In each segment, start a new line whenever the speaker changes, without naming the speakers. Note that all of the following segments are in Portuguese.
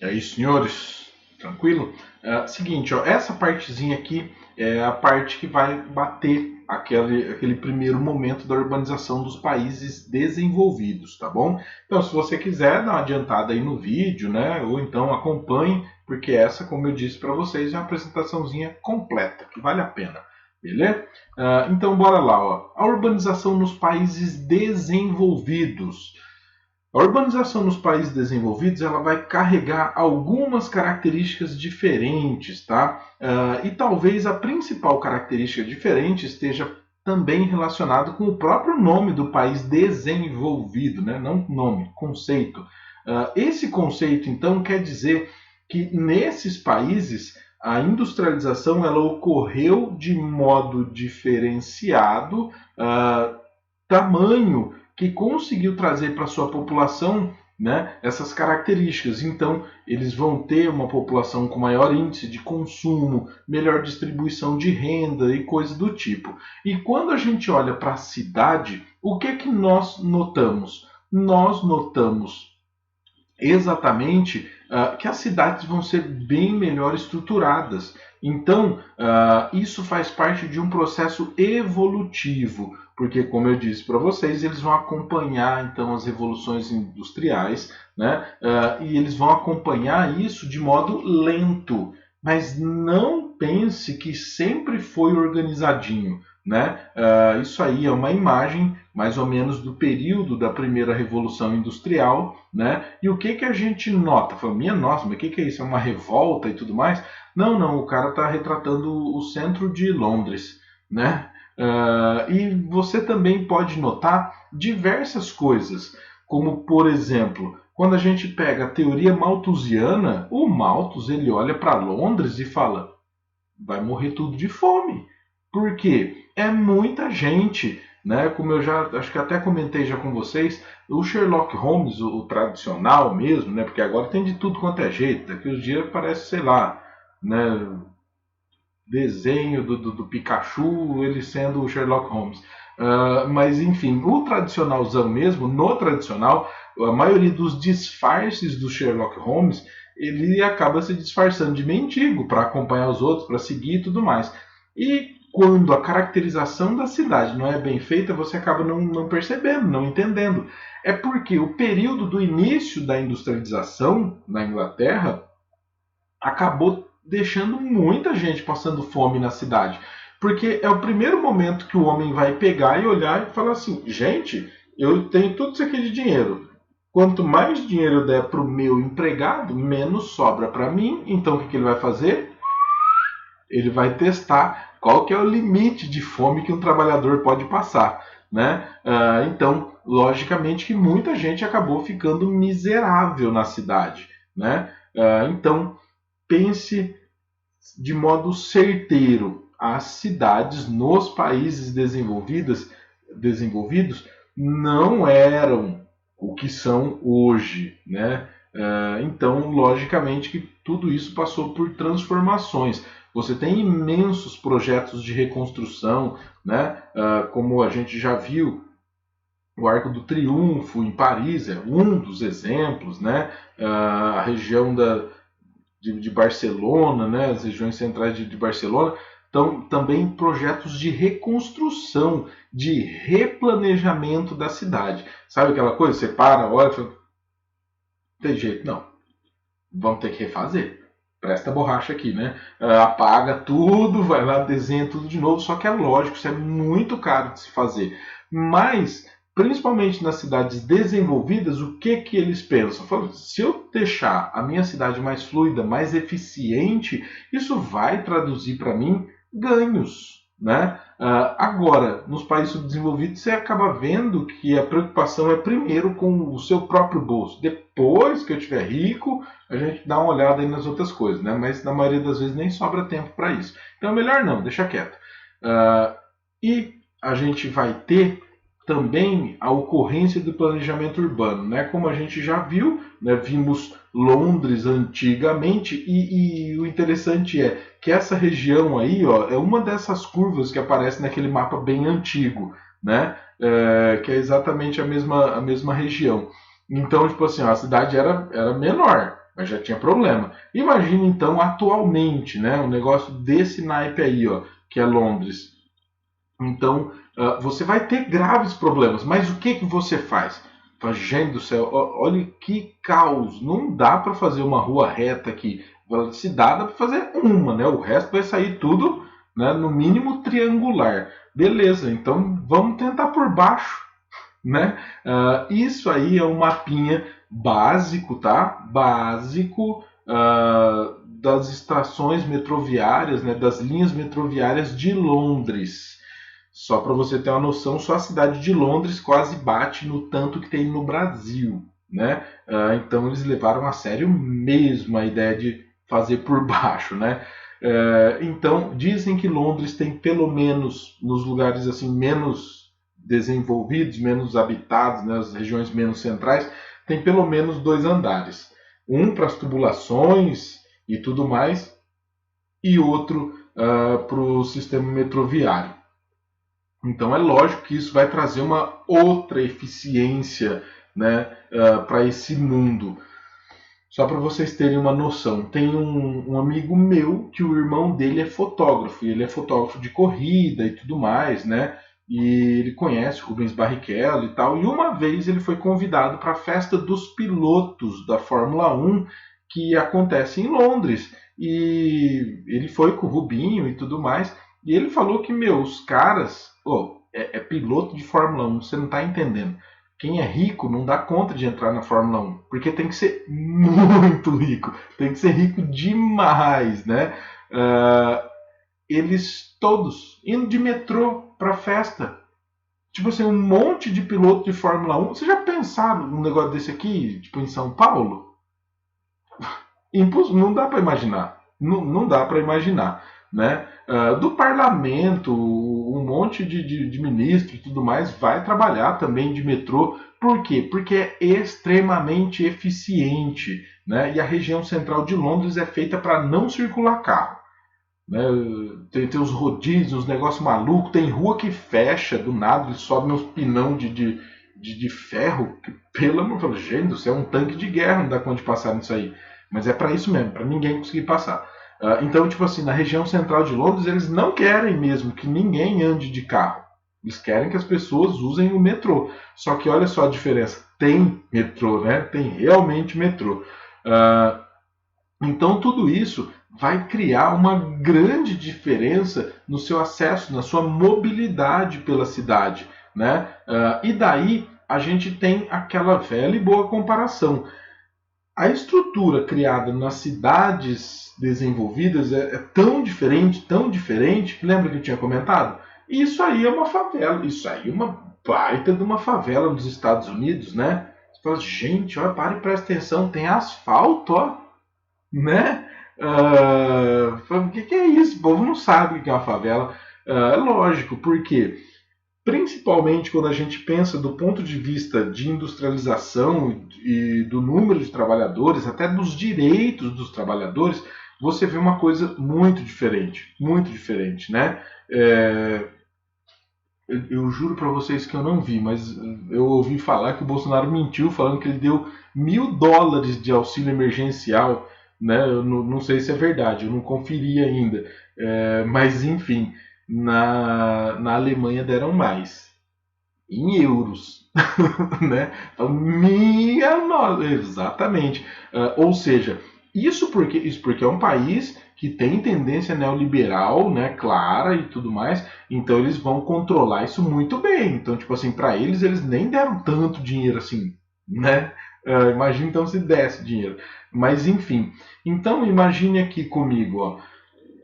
E aí, senhores, tranquilo? Seguinte, ó, essa partezinha aqui é a parte que vai bater aquele primeiro momento da urbanização dos países desenvolvidos, tá bom? Então, se você quiser dar uma adiantada aí no vídeo, né, ou então acompanhe, porque essa, como eu disse para vocês, é uma apresentaçãozinha completa, que vale a pena, beleza? Então, bora lá, ó. A urbanização nos países desenvolvidos. A urbanização nos países desenvolvidos ela vai carregar algumas características diferentes, tá? E talvez a principal característica diferente esteja também relacionado com o próprio nome do país desenvolvido, né? Não nome, conceito. Esse conceito, então, quer dizer que nesses países a industrialização ela ocorreu de modo diferenciado, tamanho que conseguiu trazer para sua população, né, essas características. Então, eles vão ter uma população com maior índice de consumo, melhor distribuição de renda e coisas do tipo. E quando a gente olha para a cidade, o que nós notamos? Nós notamos exatamente que as cidades vão ser bem melhor estruturadas. Então, isso faz parte de um processo evolutivo, porque, como eu disse para vocês, eles vão acompanhar então as revoluções industriais, né? E eles vão acompanhar isso de modo lento, mas não pense que sempre foi organizadinho, né? Isso aí é uma imagem mais ou menos do período da primeira revolução industrial, né? E o que a gente nota? Fala, minha nossa, mas o que é isso? É uma revolta e tudo mais? Não, não, o cara está retratando o centro de Londres, né? E você também pode notar diversas coisas, como por exemplo, quando a gente pega a teoria malthusiana, o Malthus ele olha para Londres e fala, vai morrer tudo de fome. Por quê? É muita gente, né? Como eu já acho que até comentei já com vocês, o Sherlock Holmes, o tradicional mesmo, né? Porque agora tem de tudo quanto é jeito. Daqui uns dias parece, sei lá, né? Desenho do Pikachu, ele sendo o Sherlock Holmes. Mas enfim, o tradicionalzão mesmo, no tradicional, a maioria dos disfarces do Sherlock Holmes, ele acaba se disfarçando de mendigo para acompanhar os outros, para seguir e tudo mais. E quando a caracterização da cidade não é bem feita, você acaba não percebendo, não entendendo. É porque o período do início da industrialização na Inglaterra acabou deixando muita gente passando fome na cidade. Porque é o primeiro momento que o homem vai pegar e olhar e falar assim: gente, eu tenho tudo isso aqui de dinheiro. Quanto mais dinheiro eu der para o meu empregado, menos sobra para mim. Então o que ele vai fazer? Ele vai testar qual que é o limite de fome que um trabalhador pode passar, né? Então, logicamente que muita gente acabou ficando miserável na cidade, né? Então, pense de modo certeiro. As cidades nos países desenvolvidos não eram o que são hoje, né? Então, logicamente que tudo isso passou por transformações. Você tem imensos projetos de reconstrução, né? Como a gente já viu, o Arco do Triunfo em Paris é um dos exemplos, né? A região de Barcelona, né, as regiões centrais de Barcelona, então também projetos de reconstrução, de replanejamento da cidade. Sabe aquela coisa? Você para, olha e fala, não tem jeito, não. Vamos ter que refazer. Presta borracha aqui, né? Apaga tudo, vai lá, desenha tudo de novo. Só que é lógico, isso é muito caro de se fazer. Mas principalmente nas cidades desenvolvidas, o que eles pensam? Falam, se eu deixar a minha cidade mais fluida, mais eficiente, isso vai traduzir para mim ganhos, né? Agora, nos países subdesenvolvidos, você acaba vendo que a preocupação é primeiro com o seu próprio bolso. Depois que eu estiver rico, a gente dá uma olhada aí nas outras coisas, né? Mas na maioria das vezes nem sobra tempo para isso. Então, melhor não, deixa quieto. E a gente vai ter também a ocorrência do planejamento urbano, né? Como a gente já viu, né? Vimos Londres antigamente e o interessante é que essa região aí, ó, é uma dessas curvas que aparece naquele mapa bem antigo, né? Que é exatamente a mesma região. Então, tipo assim, a cidade era menor, mas já tinha problema. Imagina então atualmente, né, um negócio desse naipe aí, ó, que é Londres. Então, você vai ter graves problemas, mas o que, que você faz? Gente do céu, olha que caos, não dá para fazer uma rua reta aqui, se dá para fazer uma, né? O resto vai sair tudo, né, no mínimo triangular. Beleza, então vamos tentar por baixo, né? Isso aí é um mapinha básico, tá? Básico das estações metroviárias, né? Das linhas metroviárias de Londres. Só para você ter uma noção, só a cidade de Londres quase bate no tanto que tem no Brasil, né? Então eles levaram a sério mesmo a ideia de fazer por baixo, né? Então dizem que Londres tem pelo menos nos lugares assim menos desenvolvidos, menos habitados, nas né, regiões menos centrais, tem pelo menos 2 andares. Um para as tubulações e tudo mais, e outro para o sistema metroviário. Então é lógico que isso vai trazer uma outra eficiência, né, para esse mundo. Só para vocês terem uma noção, tem um amigo meu que o irmão dele é fotógrafo, e ele é fotógrafo de corrida e tudo mais, né? E ele conhece Rubens Barrichello e tal. E uma vez ele foi convidado para a festa dos pilotos da Fórmula 1 que acontece em Londres. E ele foi com o Rubinho e tudo mais. E ele falou que, os caras, é piloto de Fórmula 1, você não está entendendo. Quem é rico não dá conta de entrar na Fórmula 1, porque tem que ser muito rico, tem que ser rico demais, né? Eles todos indo de metrô para festa. Tipo assim, um monte de piloto de Fórmula 1. Vocês já pensaram num negócio desse aqui, tipo em São Paulo? Não dá para imaginar. Não dá para imaginar, né? Do parlamento, um monte de ministro e tudo mais vai trabalhar também de metrô. Por quê? Porque é extremamente eficiente, né? E a região central de Londres é feita para não circular carro. Né? Tem os rodízios, os negócios malucos, tem rua que fecha do nada, e sobe uns pinão de ferro, que, pelo amor de Deus, gente do céu, é um tanque de guerra, não dá conta de passar nisso aí. Mas é para isso mesmo, para ninguém conseguir passar. Então, tipo assim, na região central de Londres, eles não querem mesmo que ninguém ande de carro. Eles querem que as pessoas usem o metrô. Só que olha só a diferença. Tem metrô, né? Tem realmente metrô. Então, tudo isso vai criar uma grande diferença no seu acesso, na sua mobilidade pela cidade, né? E daí a gente tem aquela velha e boa comparação. A estrutura criada nas cidades desenvolvidas é tão diferente, que lembra que eu tinha comentado? Isso aí é uma favela, isso aí é uma baita de uma favela nos Estados Unidos, né? Você fala, gente, olha, para e presta atenção, tem asfalto, ó, né? O que é isso? O povo não sabe o que é uma favela. É lógico, porque principalmente quando a gente pensa do ponto de vista de industrialização e do número de trabalhadores, até dos direitos dos trabalhadores, você vê uma coisa muito diferente, né? Eu juro para vocês que eu não vi, mas eu ouvi falar que o Bolsonaro mentiu falando que ele deu $1.000 de auxílio emergencial, né? Eu não sei se é verdade, eu não conferi ainda, mas enfim, na Alemanha deram mais, em euros, né? Então, minha nossa, exatamente. Ou seja, isso porque é um país que tem tendência neoliberal, né, clara e tudo mais, então eles vão controlar isso muito bem. Então, tipo assim, para eles nem deram tanto dinheiro assim, né? Imagina então se desse dinheiro. Mas enfim, então imagine aqui comigo, ó.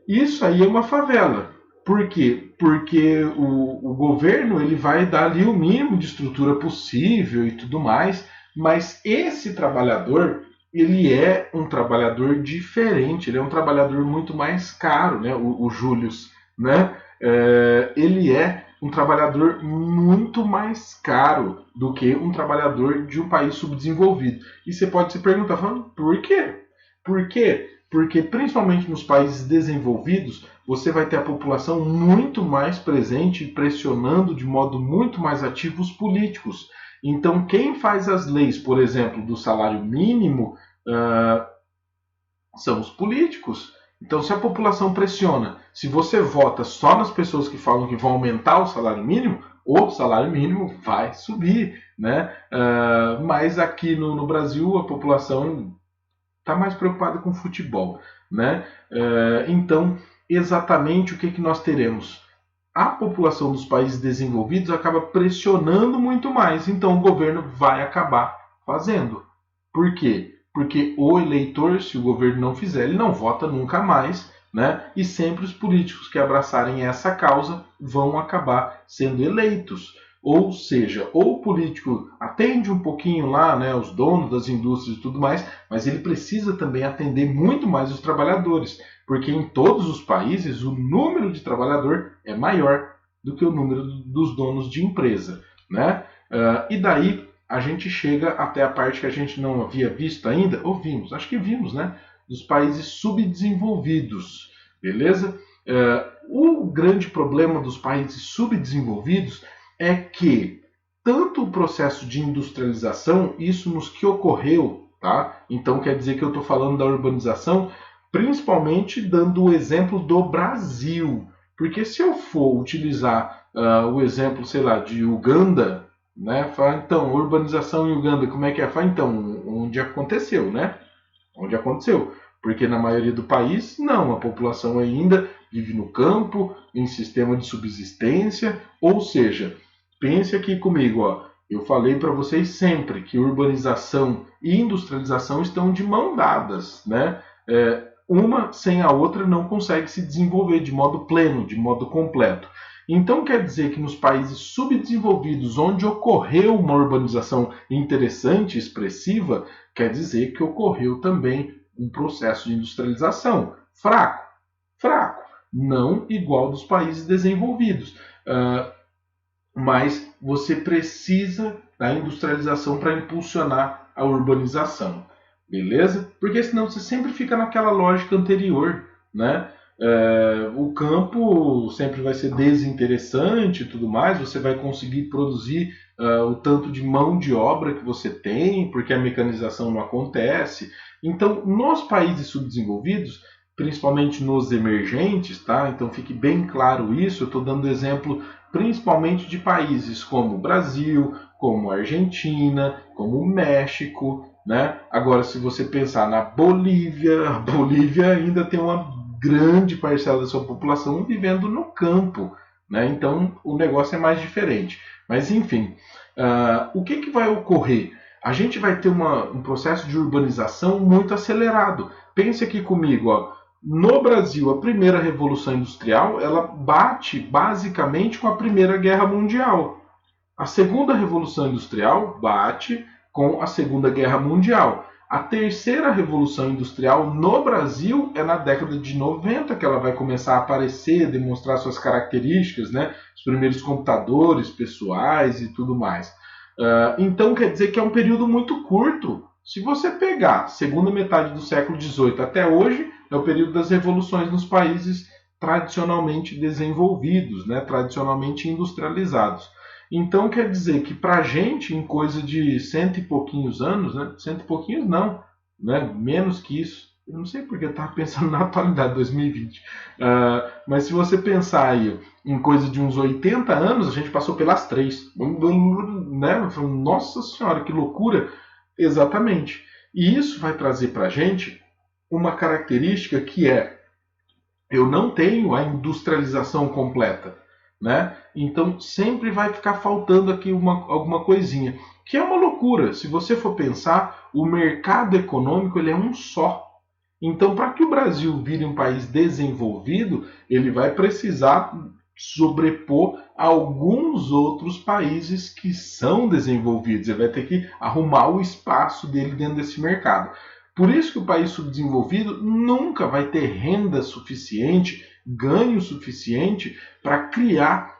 Isso aí é uma favela. Por quê? Porque o governo ele vai dar ali o mínimo de estrutura possível e tudo mais, mas esse trabalhador ele é um trabalhador diferente, ele é um trabalhador muito mais caro, né? O Július, né? Ele é um trabalhador muito mais caro do que um trabalhador de um país subdesenvolvido. E você pode se perguntar, por quê? Por quê? Porque principalmente nos países desenvolvidos, você vai ter a população muito mais presente, pressionando de modo muito mais ativo os políticos. Então, quem faz as leis, por exemplo, do salário mínimo, São os políticos. Então, se a população pressiona, se você vota só nas pessoas que falam que vão aumentar o salário mínimo vai subir, né? Mas aqui no Brasil a população está mais preocupada com futebol, né? Então, exatamente o que nós teremos? A população dos países desenvolvidos acaba pressionando muito mais, então o governo vai acabar fazendo. Por quê? Porque o eleitor, se o governo não fizer, ele não vota nunca mais, né? E sempre os políticos que abraçarem essa causa vão acabar sendo eleitos. Ou seja, ou o político atende um pouquinho lá, né, os donos das indústrias e tudo mais, mas ele precisa também atender muito mais os trabalhadores, porque em todos os países o número de trabalhador é maior do que o número dos donos de empresa, né? E daí a gente chega até a parte que a gente não havia visto ainda, ou vimos, acho que vimos, né? Dos países subdesenvolvidos, beleza? O grande problema dos países subdesenvolvidos é que tanto o processo de industrialização, isso nos que ocorreu, tá? Então quer dizer que eu estou falando da urbanização, principalmente dando o exemplo do Brasil, porque se eu for utilizar o exemplo, sei lá, de Uganda, né? Fala, então, urbanização em Uganda, como é que é? Fala, então, onde aconteceu, né? Onde aconteceu. Porque na maioria do país, não, a população ainda vive no campo, em sistema de subsistência, ou seja, pense aqui comigo, ó, eu falei para vocês sempre que urbanização e industrialização estão de mão dadas, né? Uma sem a outra não consegue se desenvolver de modo pleno, de modo completo. Então quer dizer que nos países subdesenvolvidos, onde ocorreu uma urbanização interessante, expressiva, quer dizer que ocorreu também um processo de industrialização fraco, não igual dos países desenvolvidos. Mas você precisa da industrialização para impulsionar a urbanização, beleza? Porque senão você sempre fica naquela lógica anterior, né? O campo sempre vai ser desinteressante e tudo mais, você vai conseguir produzir o tanto de mão de obra que você tem, porque a mecanização não acontece. Então, nos países subdesenvolvidos, principalmente nos emergentes, tá? Então fique bem claro isso, eu estou dando exemplo principalmente de países como o Brasil, como a Argentina, como o México, né? Agora, se você pensar na Bolívia, a Bolívia ainda tem uma grande parcela da sua população vivendo no campo, né? Então o negócio é mais diferente. Mas enfim, o que vai ocorrer? A gente vai ter um processo de urbanização muito acelerado. Pense aqui comigo, ó. No Brasil, a primeira revolução industrial ela bate basicamente com a Primeira Guerra Mundial. A segunda revolução industrial bate com a Segunda Guerra Mundial. A terceira revolução industrial no Brasil é na década de 90 que ela vai começar a aparecer, demonstrar suas características, né? Os primeiros computadores pessoais e tudo mais. Então quer dizer que é um período muito curto. Se você pegar a segunda metade do século XVIII até hoje, é o período das revoluções nos países tradicionalmente desenvolvidos, né? Tradicionalmente industrializados. Então quer dizer que para a gente, em coisa de cento e pouquinhos anos, né? Cento e pouquinhos não, né? Menos que isso. Eu não sei porque eu estava pensando na atualidade, 2020. Mas se você pensar aí em coisa de uns 80 anos, a gente passou pelas três. Né? Nossa Senhora, que loucura! Exatamente. E isso vai trazer para a gente uma característica que é: eu não tenho a industrialização completa, né? Então sempre vai ficar faltando aqui alguma coisinha, que é uma loucura. Se você for pensar, o mercado econômico ele é um só. Então, para que o Brasil vire um país desenvolvido, ele vai precisar sobrepor alguns outros países que são desenvolvidos. Ele vai ter que arrumar o espaço dele dentro desse mercado. Por isso que o país subdesenvolvido nunca vai ter renda suficiente, ganho suficiente para criar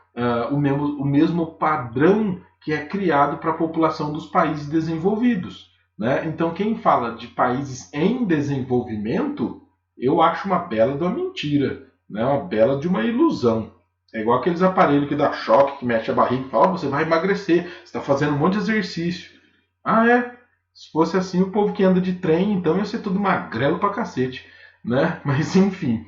o mesmo padrão que é criado para a população dos países desenvolvidos. Né? Então, quem fala de países em desenvolvimento, eu acho uma bela de uma mentira, né? Uma bela de uma ilusão. É igual aqueles aparelhos que dá choque, que mexe a barriga e fala: você vai emagrecer, você está fazendo um monte de exercício. Ah, é? Se fosse assim, o povo que anda de trem, então ia ser tudo magrelo pra cacete, né? Mas enfim.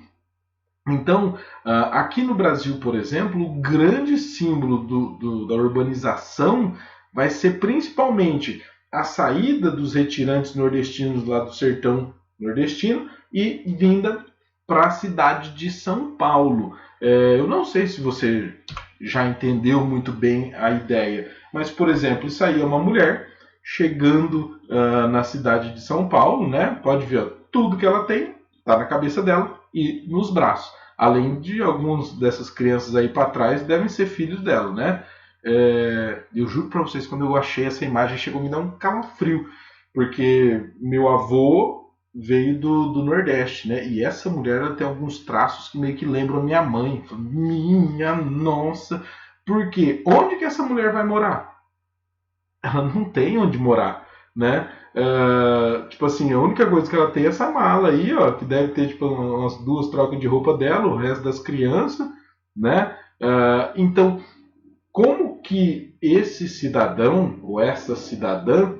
Então, aqui no Brasil, por exemplo, o grande símbolo da urbanização vai ser principalmente a saída dos retirantes nordestinos lá do sertão nordestino e vinda para a cidade de São Paulo. Eu não sei se você já entendeu muito bem a ideia, mas, por exemplo, isso aí é uma mulher chegando na cidade de São Paulo, né? Pode ver, ó, tudo que ela tem está na cabeça dela e nos braços. Além de alguns dessas crianças aí para trás devem ser filhos dela, né? Eu juro para vocês, quando eu achei essa imagem, chegou a me dar um calafrio, porque meu avô veio do Nordeste, né? E essa mulher ela tem alguns traços que meio que lembram minha mãe. Minha nossa! Porque onde que essa mulher vai morar? Ela não tem onde morar, né? Tipo assim, a única coisa que ela tem é essa mala aí, ó, que deve ter tipo umas 2 trocas de roupa dela, o resto das crianças, né? Então, como que esse cidadão ou essa cidadã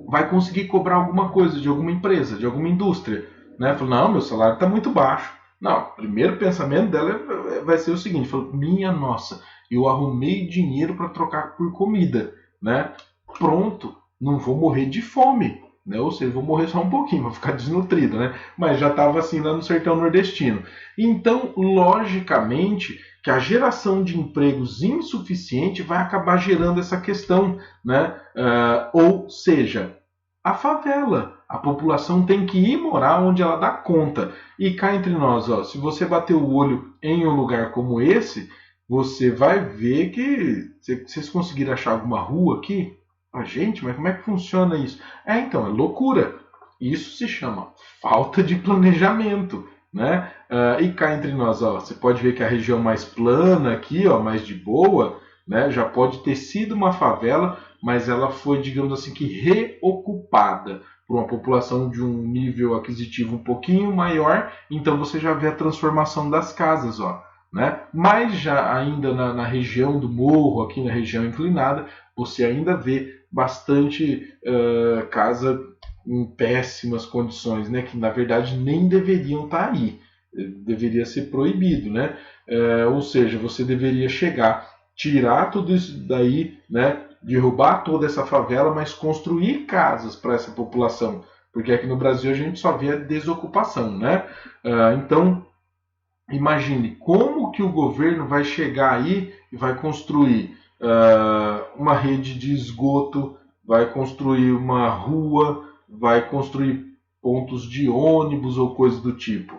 vai conseguir cobrar alguma coisa de alguma empresa, de alguma indústria, né? Falou, não, meu salário está muito baixo. Não, o primeiro pensamento dela vai ser o seguinte, falou, minha nossa, eu arrumei dinheiro para trocar por comida, né? Pronto, não vou morrer de fome, né? Ou seja, vou morrer só um pouquinho, vou ficar desnutrido, né? Mas já estava assim lá no sertão nordestino. Então, logicamente, que a geração de empregos insuficiente vai acabar gerando essa questão, né? Ou seja, a favela. A população tem que ir morar onde ela dá conta. E cá entre nós, ó, se você bater o olho em um lugar como esse, você vai ver que vocês conseguiram achar alguma rua aqui? Ah, gente, mas como é que funciona isso? Então, é loucura. Isso se chama falta de planejamento, né? E cá entre nós, ó, você pode ver que a região mais plana aqui, ó, mais de boa, né, já pode ter sido uma favela, mas ela foi, digamos assim, que reocupada por uma população de um nível aquisitivo um pouquinho maior, então você já vê a transformação das casas, ó, né? Mas já ainda na região do morro, aqui na região inclinada, você ainda vê bastante casa em péssimas condições, né? Que na verdade nem deveriam estar aí, deveria ser proibido, né? Ou seja, você deveria chegar, tirar tudo isso daí, né? Derrubar toda essa favela, mas construir casas para essa população, porque aqui no Brasil a gente só vê a desocupação, né? Então, imagine como que o governo vai chegar aí e vai construir uma rede de esgoto, vai construir uma rua, vai construir pontos de ônibus ou coisa do tipo.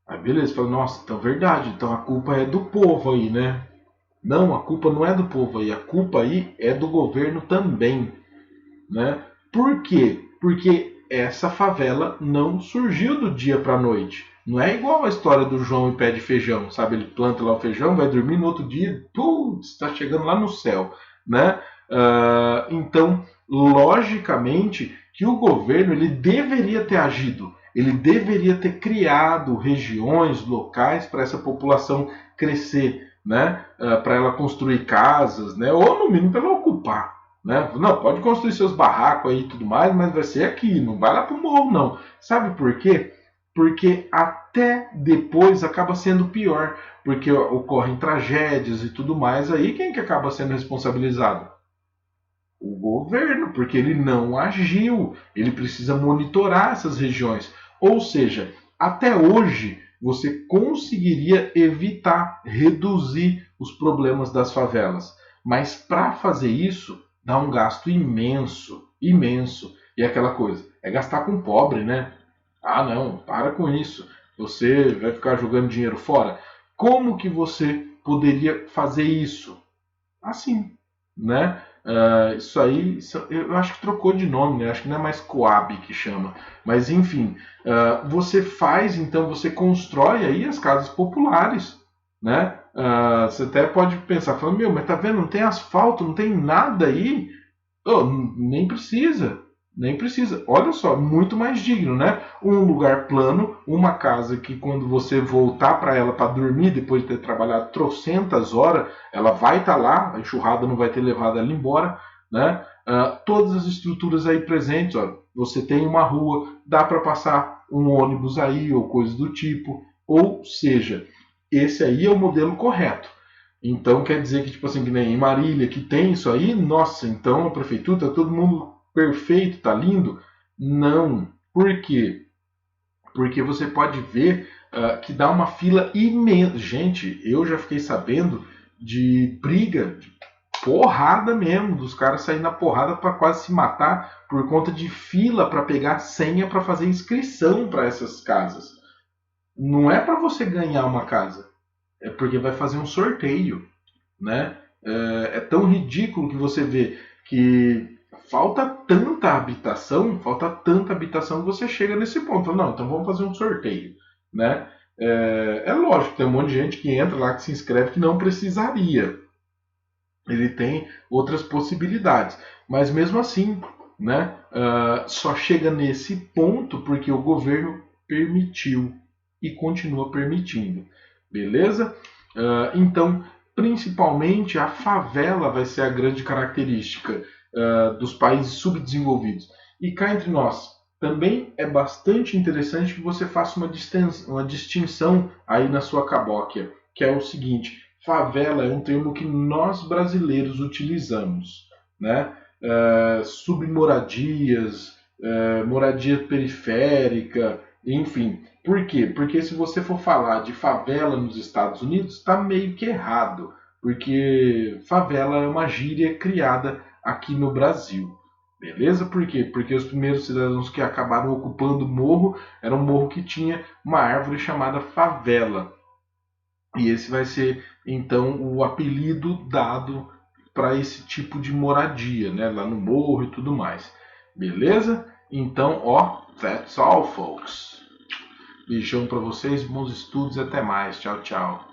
Aí beleza, fala, nossa, então é verdade, então a culpa é do povo aí, né? Não, a culpa não é do povo aí, a culpa aí é do governo também, né? Por quê? Porque essa favela não surgiu do dia para a noite. Não é igual a história do João e pé de feijão, sabe? Ele planta lá o feijão, vai dormir no outro dia, putz, está chegando lá no céu, né? Então, logicamente, que o governo ele deveria ter agido, ele deveria ter criado regiões, locais para essa população crescer, né? Para ela construir casas, né? Ou no mínimo para ela ocupar. Né? Não, pode construir seus barracos aí e tudo mais, mas vai ser aqui, não vai lá pro morro, não. Sabe por quê? Porque até depois acaba sendo pior, porque ocorrem tragédias e tudo mais, aí quem que acaba sendo responsabilizado? O governo, porque ele não agiu, ele precisa monitorar essas regiões. Ou seja, até hoje você conseguiria evitar, reduzir os problemas das favelas. Mas para fazer isso, dá um gasto imenso, imenso. E aquela coisa, é gastar com pobre, né? Ah, não, para com isso. Você vai ficar jogando dinheiro fora. Como que você poderia fazer isso? Assim, né? Isso aí, eu acho que trocou de nome, né? Acho que não é mais Coab que chama. Mas enfim, você faz, então, você constrói aí as casas populares, né? Você até pode pensar, falando, meu, mas tá vendo, não tem asfalto, não tem nada aí. Oh, nem precisa, nem precisa. Olha só, muito mais digno, né? Um lugar plano, uma casa que quando você voltar para ela para dormir, depois de ter trabalhado trocentas horas, ela vai estar lá, a enxurrada não vai ter levado ela embora, né? todas as estruturas aí presentes, ó, você tem uma rua, dá para passar um ônibus aí ou coisa do tipo, ou seja, esse aí é o modelo correto. Então quer dizer que, tipo assim, que nem em Marília, que tem isso aí, nossa, então a prefeitura tá todo mundo perfeito, tá lindo? Não. Por quê? Porque você pode ver que dá uma fila imensa. Gente, eu já fiquei sabendo de briga, de porrada mesmo, dos caras saindo na porrada para quase se matar por conta de fila para pegar senha para fazer inscrição para essas casas. Não é para você ganhar uma casa, é porque vai fazer um sorteio, né? É tão ridículo que você vê que falta tanta habitação que você chega nesse ponto. Fala, não, então vamos fazer um sorteio, né? É lógico, tem um monte de gente que entra lá, que se inscreve, que não precisaria. Ele tem outras possibilidades, mas mesmo assim, né? Só chega nesse ponto porque o governo permitiu e continua permitindo, beleza? Então, principalmente a favela vai ser a grande característica dos países subdesenvolvidos. E cá entre nós, também é bastante interessante que você faça uma distinção aí na sua cabóquia, que é o seguinte: favela é um termo que nós brasileiros utilizamos, né? Submoradias, moradia periférica, enfim. Por quê? Porque se você for falar de favela nos Estados Unidos, está meio que errado, porque favela é uma gíria criada aqui no Brasil. Beleza? Por quê? Porque os primeiros cidadãos que acabaram ocupando o morro era um morro que tinha uma árvore chamada favela. E esse vai ser, então, o apelido dado para esse tipo de moradia, né? Lá no morro e tudo mais. Beleza? Então, ó, that's all, folks. Beijão para vocês, bons estudos e até mais. Tchau, tchau.